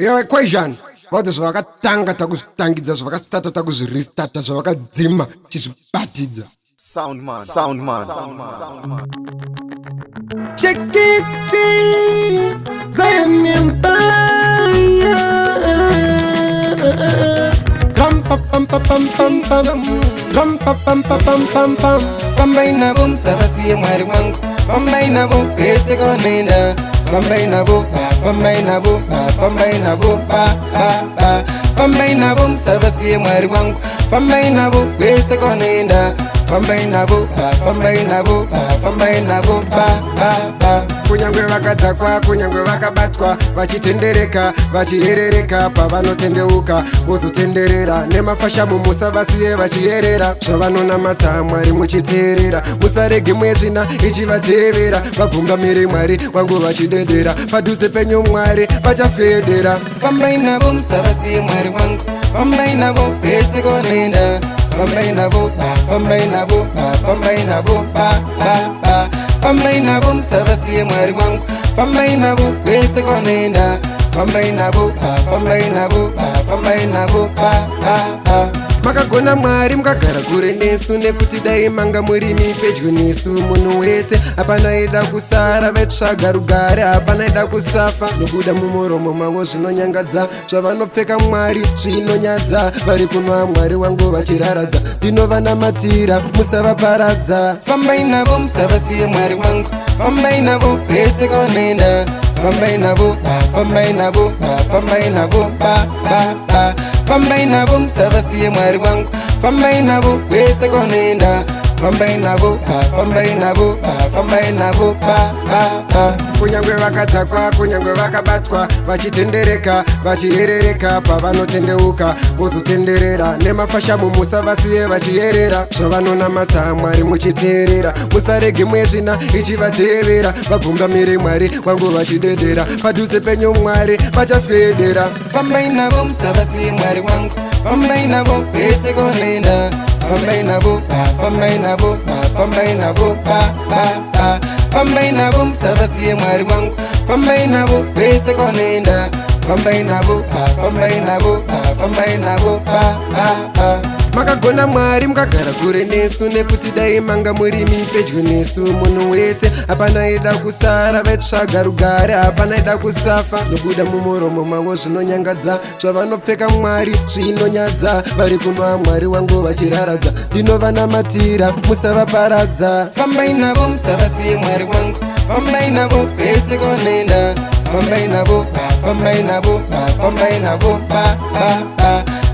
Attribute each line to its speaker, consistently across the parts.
Speaker 1: Yo equation vauti zvavakatanga takuzvitangidza zvavakastata takuzvirestata zvavakadzima tichizvibatidza.
Speaker 2: Soundman.
Speaker 1: Check it, Zion Empire. Ram pa pam pa pam pam pam, ram pa pam pa pam pam pam.
Speaker 3: Fambaina bum sabasi mwari wangu, fambaina bum kwese konenda, fambaina bum fambaina bum sabasi mwari wangu, fambaina bum kwese konenda, fambaina bum
Speaker 1: Kunyangwe vakadzakwa, kunyangwe vakabatwa, vachitendereka, vachiherereka, pavanotendeuka, vozotenderera, nemafashamu musavasiye vachierera, zvavanonamata Mwari muchiteerera, musarege mwezvina ichivatevera, vabvungamire Mwari wangu vachidedera, padhuze penyu Mwari vachaswedera.
Speaker 3: fambaina bum sabasi mwari wangu, fambaina bum kwese konenda, fambaina bum sabasi mwari wangu, fambaina bum kwese konenda, fambaina bum
Speaker 1: Makagona Mwari mukagara kure nesu, nekuti dai manga murimi pedyo nesu. Munhu wese hapana ida kusara, vetsvaga rugare hapana ida kusafa. Nobuda mumuromo mavo zvinonyangadza, zvavanopfeka Mwari zvinonyadza. Vari kunwa Mwari wangu vachiraradza, ndinovanamatira musavaparadza.
Speaker 3: fambaina bum sabasi mwari wangu, fambaina bum kwese konenda, fambaina bum sabasi mwari wangu, fambaina bum kwese konenda, fambaina bum
Speaker 1: Kunyangwe vakadzakwa, kunyangwe vakabatwa, vachitendereka, vachiherereka, pavanotendeuka, vozotenderera, nemafashamu musavasiye vachierera, zvavanonamata Mwari muchiteerera, musarege mwezvina ichivatevera, vabvungamire Mwari wangu vachidedera, padhuze penyu Mwari vachaswedera.
Speaker 3: fambaina bum sabasi mwari wangu, fambaina bum kwese konenda, fambaina bum sabasi mwari wangu, fambaina bum kwese konenda, fambaina bum
Speaker 1: Makagona Mwari mukagara kure nesu, nekuti dai manga murimi pedyo nesu. Munhu wese hapana ida kusara, vetsvaga rugare hapana ida kusafa. Nobuda mumuromo mavo zvinonyangadza, zvavanopfeka Mwari zvinonyadza. Vari kunwa Mwari wangu vachiraradza, ndinovanamatira musavaparadza.
Speaker 3: fambaina bum sabasi mwari wangu, fambaina bum kwese konenda,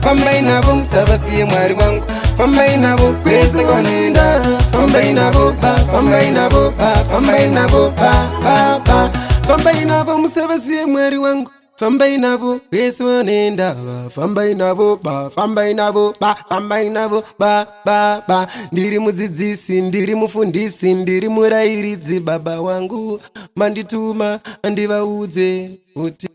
Speaker 3: fambaina bum sabasi mwari wangu, fambaina bum kwese konenda, fambaina
Speaker 1: Fambainavo musavaziye Mwari wangu, fambainavo kwese vonenda, fambainavo ba. Ndiri mudzidzisi, ndiri mufundisi, ndiri murayiridzi, baba wangu mandituma andivaudze kuti